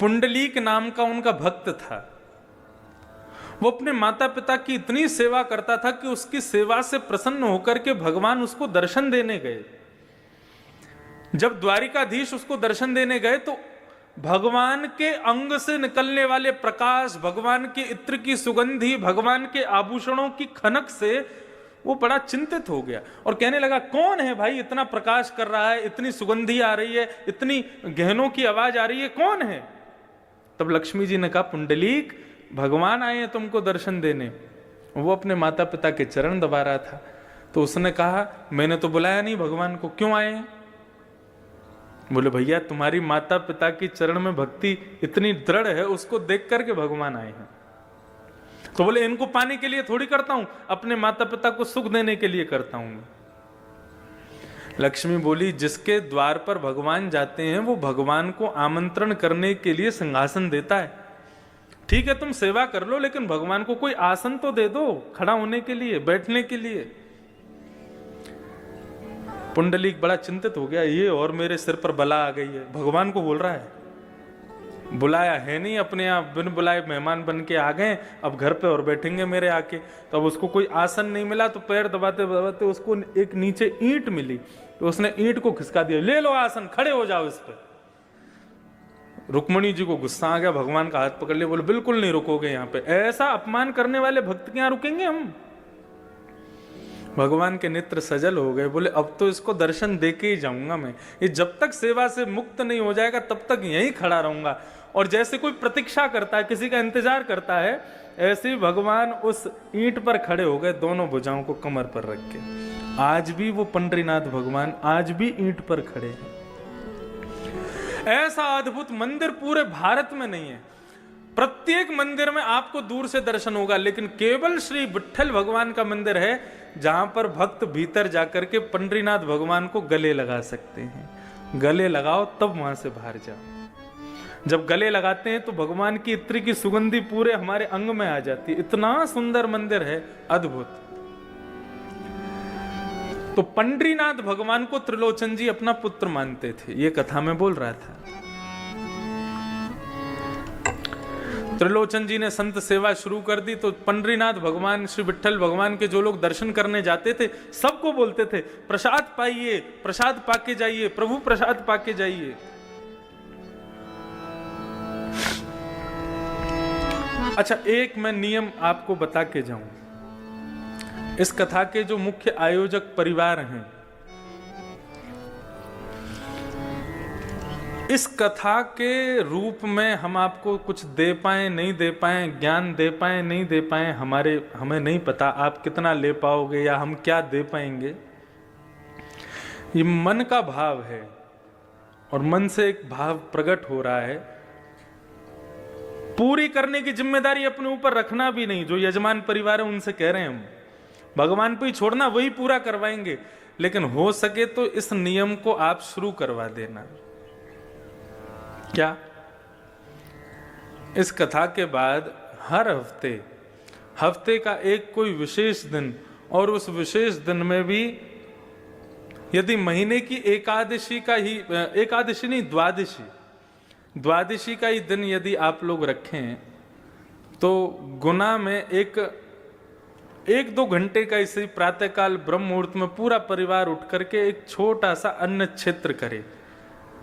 पुंडलीक नाम का उनका भक्त था। वो अपने माता पिता की इतनी सेवा करता था कि उसकी सेवा से प्रसन्न होकर के भगवान उसको दर्शन देने गए। जब द्वारिकाधीश उसको दर्शन देने गए तो भगवान के अंग से निकलने वाले प्रकाश, भगवान के इत्र की सुगंधी, भगवान के आभूषणों की खनक से वो बड़ा चिंतित हो गया और कहने लगा, कौन है भाई इतना प्रकाश कर रहा है, इतनी सुगंधी आ रही है, इतनी गहनों की आवाज आ रही है, कौन है? तब लक्ष्मी जी ने कहा, पुंडलीक, भगवान आए हैं तुमको दर्शन देने। वो अपने माता पिता के चरण दबा रहा था। तो उसने कहा, मैंने तो बुलाया नहीं भगवान को, क्यों आए हैं? बोले, भैया तुम्हारी माता पिता की चरण में भक्ति इतनी दृढ़ है, उसको देख करके भगवान आए हैं। तो बोले, इनको पाने के लिए थोड़ी करता हूं, अपने माता पिता को सुख देने के लिए करता हूं। लक्ष्मी बोली, जिसके द्वार पर भगवान जाते हैं वो भगवान को आमंत्रण करने के लिए सिंहासन देता है। ठीक है तुम सेवा कर लो, लेकिन भगवान को कोई आसन तो दे दो खड़ा होने के लिए, बैठने के लिए। पुंडलीक बड़ा चिंतित हो गया, ये और मेरे सिर पर बला आ गई है। भगवान को बोल रहा है, बुलाया है नहीं, अपने आप बिन बुलाए मेहमान बन के आ गए, अब घर पे और बैठेंगे मेरे आके। तो अब उसको कोई आसन नहीं मिला तो पैर दबाते दबाते उसको एक नीचे ईंट मिली, तो उसने ईंट को खिसका दिया, ले लो आसन, खड़े हो जाओ इस पर। रुक्मणी जी को गुस्सा आ गया, भगवान का हाथ पकड़ लिया, बोले, बिल्कुल नहीं रुकोगे यहाँ पे, ऐसा अपमान करने वाले भक्त के यहाँ रुकेंगे हम? भगवान के नेत्र सजल हो गए, बोले, अब तो इसको दर्शन दे के ही जाऊंगा मैं, ये जब तक सेवा से मुक्त नहीं हो जाएगा तब तक यहीं खड़ा रहूंगा। और जैसे कोई प्रतीक्षा करता है, किसी का इंतजार करता है, ऐसे ही भगवान उस ईंट पर खड़े हो गए, दोनों भुजाओं को कमर पर रख के। आज भी वो पंडरीनाथ भगवान आज भी ईंट पर खड़े हैं। ऐसा अद्भुत मंदिर पूरे भारत में नहीं है। प्रत्येक मंदिर में आपको दूर से दर्शन होगा, लेकिन केवल श्री विट्ठल भगवान का मंदिर है जहां पर भक्त भीतर जाकर के पंडरीनाथ भगवान को गले लगा सकते हैं। गले लगाओ तब वहां से बाहर जाओ। जब गले लगाते हैं तो भगवान की इत्र की सुगंधी पूरे हमारे अंग में आ जाती है। इतना सुंदर मंदिर है, अद्भुत। तो पंडरीनाथ भगवान को त्रिलोचन जी अपना पुत्र मानते थे, ये कथा में बोल रहा था। त्रिलोचन जी ने संत सेवा शुरू कर दी तो पंडरीनाथ भगवान, श्री विट्ठल भगवान के जो लोग दर्शन करने जाते थे सबको बोलते थे, प्रसाद पाइए, प्रसाद पाके जाइए, प्रभु प्रसाद पाके जाइए। अच्छा, एक मैं नियम आपको बता के जाऊं। इस कथा के जो मुख्य आयोजक परिवार हैं, इस कथा के रूप में हम आपको कुछ दे पाए नहीं दे पाए, ज्ञान दे पाए नहीं दे पाए, हमें नहीं पता आप कितना ले पाओगे या हम क्या दे पाएंगे। ये मन का भाव है और मन से एक भाव प्रकट हो रहा है। पूरी करने की जिम्मेदारी अपने ऊपर रखना भी नहीं। जो यजमान परिवार है उनसे कह रहे हैं हम, भगवान पे ही छोड़ना, वही पूरा करवाएंगे। लेकिन हो सके तो इस नियम को आप शुरू करवा देना। क्या? इस कथा के बाद हर हफ्ते का एक कोई विशेष दिन, और उस विशेष दिन में भी यदि महीने की एकादशी का ही, एकादशी नहीं, द्वादशी का ही दिन यदि आप लोग रखें तो गुना में एक दो घंटे का इसी प्रातःकाल ब्रह्म मुहूर्त में पूरा परिवार उठ करके एक छोटा सा अन्न क्षेत्र करे।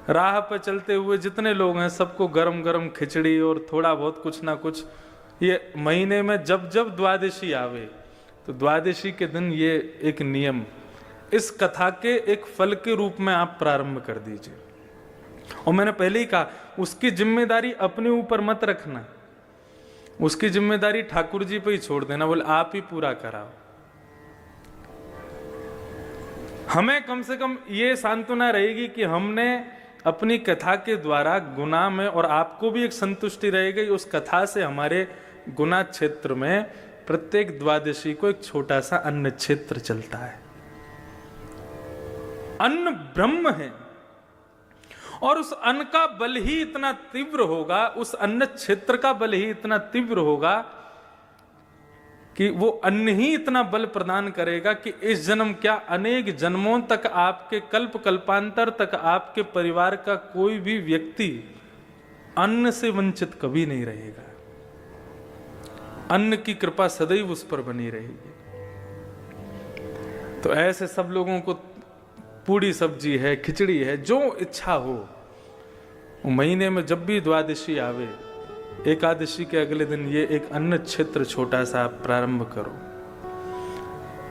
राह पर चलते हुए जितने लोग हैं सबको गरम गरम खिचड़ी और थोड़ा बहुत कुछ ना कुछ, ये महीने में जब जब द्वादशी आवे तो द्वादशी के दिन ये एक नियम इस कथा के एक फल के रूप में आप प्रारंभ कर दीजिए। और मैंने पहले ही कहा, उसकी जिम्मेदारी अपने ऊपर मत रखना, उसकी जिम्मेदारी ठाकुर जी पे ही छोड़ देना, बोले आप ही पूरा कराओ। हमें कम से कम ये सांत्वना रहेगी कि हमने अपनी कथा के द्वारा गुना में, और आपको भी एक संतुष्टि रहेगी उस कथा से, हमारे गुना क्षेत्र में प्रत्येक द्वादशी को एक छोटा सा अन्न क्षेत्र चलता है। अन्न ब्रह्म है और उस अन्न का बल ही इतना तीव्र होगा, उस अन्न क्षेत्र का बल ही इतना तीव्र होगा कि वो अन्न ही इतना बल प्रदान करेगा कि इस जन्म क्या अनेक जन्मों तक, आपके कल्प कल्पांतर तक आपके परिवार का कोई भी व्यक्ति अन्न से वंचित कभी नहीं रहेगा। अन्न की कृपा सदैव उस पर बनी रहेगी। तो ऐसे सब लोगों को पूड़ी सब्जी है, खिचड़ी है, जो इच्छा हो, महीने में जब भी द्वादशी आवे, एकादशी के अगले दिन ये एक अन्न क्षेत्र छोटा सा आप प्रारंभ करो,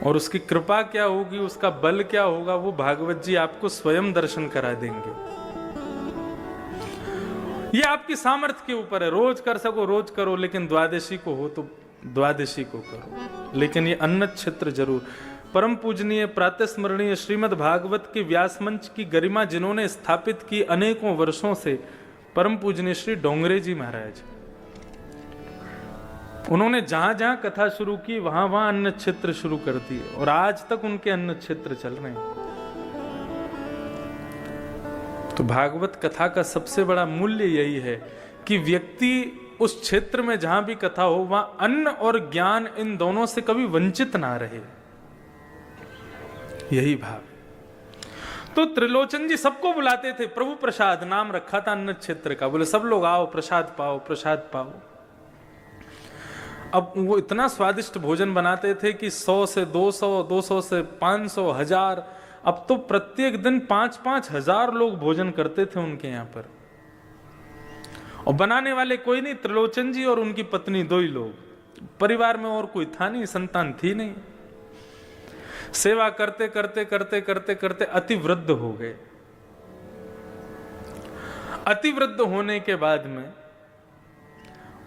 और उसकी कृपा क्या होगी, उसका बल क्या होगा, वो भागवत जी आपको स्वयं दर्शन करा देंगे। ये आपकी सामर्थ्य के ऊपर है। रोज कर सको रोज करो, लेकिन द्वादशी को हो तो द्वादशी को करो, लेकिन ये अन्न क्षेत्र जरूर। परम पूजनीय प्रातस्मरणीय श्रीमद् भागवत के व्यास मंच की गरिमा जिन्होंने स्थापित की अनेकों वर्षों से, परम पूजनीय श्री डोंगरे जी महाराज, उन्होंने जहां जहां कथा शुरू की वहां वहां अन्न क्षेत्र शुरू कर दिए, और आज तक उनके अन्न क्षेत्र चल रहे हैं। तो भागवत कथा का सबसे बड़ा मूल्य यही है कि व्यक्ति उस क्षेत्र में जहां भी कथा हो वहां अन्न और ज्ञान, इन दोनों से कभी वंचित ना रहे, यही भाव। तो त्रिलोचन जी सबको बुलाते थे। प्रभु प्रसाद नाम रखा था अन्न क्षेत्र का, बोले सब लोग आओ प्रसाद पाओ, प्रसाद पाओ। अब वो इतना स्वादिष्ट भोजन बनाते थे कि 100 से 200, 200 से 500, 1000, अब तो प्रत्येक दिन 5-5 हजार लोग भोजन करते थे उनके यहाँ पर। और बनाने वाले कोई नहीं, त्रिलोचन जी और उनकी पत्नी, दो ही लोग। परिवार में और कोई था नहीं, संतान थी नहीं। सेवा करते करते करते करते करते अति वृद्ध हो गए। अति वृद्ध होने के बाद में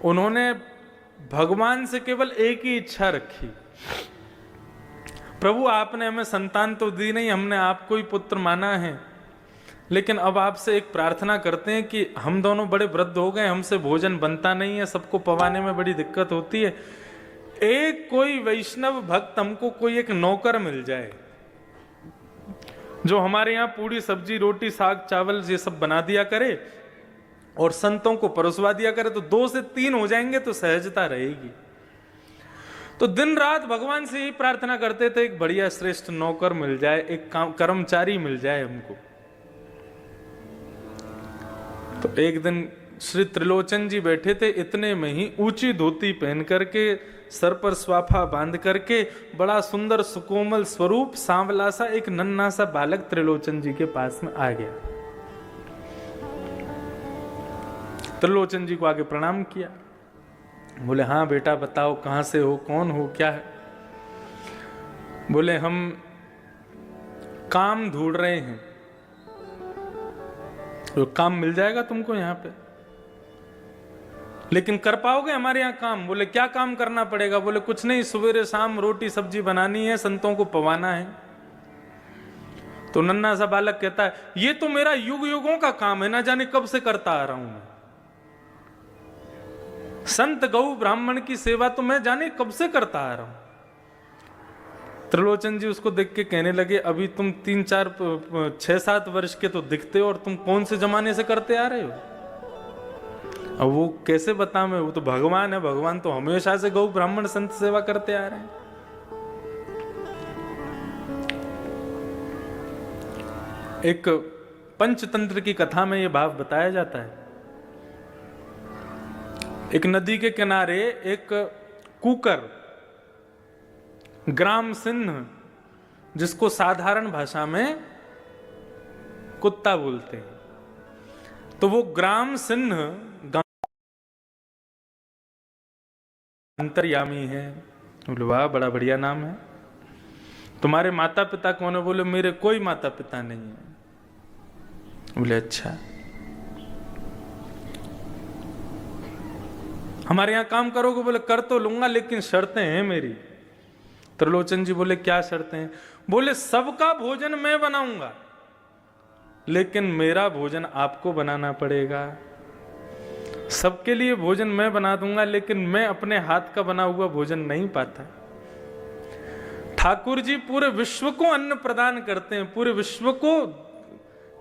उन्होंने भगवान से केवल एक ही इच्छा रखी, प्रभु आपने हमें संतान तो दी नहीं, हमने आपको ही पुत्र माना है, लेकिन अब आपसे एक प्रार्थना करते हैं कि हम दोनों बड़े वृद्ध हो गए, हमसे भोजन बनता नहीं है, सबको पवाने में बड़ी दिक्कत होती है। एक कोई वैष्णव भक्त हमको कोई एक नौकर मिल जाए जो हमारे यहाँ पूड़ी सब्जी रोटी साग चावल ये सब बना दिया करे और संतों को परोसवा दिया करे, तो 2 से 3 हो जाएंगे तो सहजता रहेगी। तो दिन रात भगवान से ही प्रार्थना करते थे, एक बढ़िया श्रेष्ठ नौकर मिल जाए, एक कर्मचारी मिल जाए हमको। तो एक दिन श्री त्रिलोचन जी बैठे थे, इतने में ही ऊंची धोती पहन करके, सर पर स्वाफा बांध करके, बड़ा सुंदर सुकोमल स्वरूप सांवला सा एक नन्हा सा बालक त्रिलोचन जी के पास में आ गया। त्रिलोचन जी को आगे प्रणाम किया, बोले हाँ बेटा बताओ कहां से हो, कौन हो, क्या है? बोले हम काम ढूंढ रहे हैं। तो काम मिल जाएगा तुमको यहाँ पे, लेकिन कर पाओगे हमारे यहाँ काम? बोले क्या काम करना पड़ेगा? बोले कुछ नहीं, सवेरे शाम रोटी सब्जी बनानी है, संतों को पवाना है। तो नन्हा सा बालक कहता है ये तो मेरा युग युगों का काम है, ना जाने कब से करता आ रहा हूं मैं। संत गौ ब्राह्मण की सेवा तो मैं जाने कब से करता आ रहा हूं। त्रिलोचन जी उसको देख के कहने लगे अभी तुम 3-4 6-7 वर्ष के तो दिखते हो, और तुम कौन से जमाने से करते आ रहे हो? अब वो कैसे बता मैं, वो तो भगवान है, भगवान तो हमेशा से गौ ब्राह्मण संत सेवा करते आ रहे हैं। एक पंचतंत्र की कथा में यह भाव बताया जाता है। एक नदी के किनारे एक कुकर, ग्राम सिंह, जिसको साधारण भाषा में कुत्ता बोलते हैं, तो वो ग्राम सिंह अंतर्यामी है। बोले वाह बड़ा बढ़िया नाम है। तुम्हारे माता पिता कौन है? बोले मेरे कोई माता पिता नहीं है। बोले अच्छा, हमारे यहां काम करोगे? बोले कर तो लूंगा, लेकिन शर्तें हैं मेरी। त्रिलोचन जी बोले क्या शर्तें हैं? बोले सबका भोजन मैं बनाऊंगा, लेकिन मेरा भोजन आपको बनाना पड़ेगा। सबके लिए भोजन मैं बना दूंगा, लेकिन मैं अपने हाथ का बना हुआ भोजन नहीं पाता। ठाकुर जी पूरे विश्व को अन्न प्रदान करते हैं, पूरे विश्व को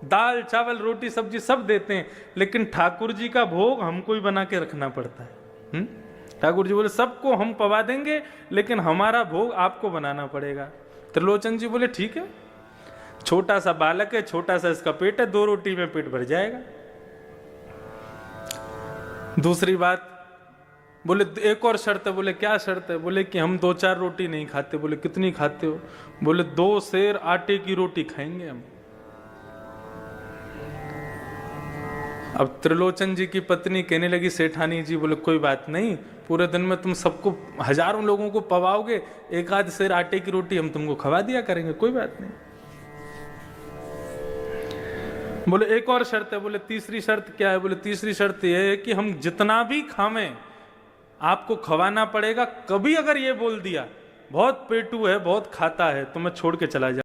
दाल चावल रोटी सब्जी सब देते हैं, लेकिन ठाकुर जी का भोग हमको ही बना के रखना पड़ता है। ठाकुर जी बोले सबको हम पवा देंगे, लेकिन हमारा भोग आपको बनाना पड़ेगा। त्रिलोचन जी बोले ठीक है, छोटा सा बालक है, छोटा सा इसका पेट है, 2 रोटी में पेट भर जाएगा। दूसरी बात, बोले एक और शर्त है। बोले क्या शर्त है? बोले कि हम 2-4 रोटी नहीं खाते। बोले कितनी खाते हो? बोले 2 सेर आटे की रोटी खाएंगे हम। अब त्रिलोचन जी की पत्नी कहने लगी, सेठानी जी, बोले कोई बात नहीं, पूरे दिन में तुम सबको, हजारों लोगों को पवाओगे, 1-8 सेर आटे की रोटी हम तुमको खवा दिया करेंगे, कोई बात नहीं। बोले एक और शर्त है। बोले तीसरी शर्त क्या है? बोले तीसरी शर्त यह है कि हम जितना भी खावें आपको खवाना पड़ेगा। कभी अगर ये बोल दिया बहुत पेटू है, बहुत खाता है, तो मैं छोड़ के चला जाऊं।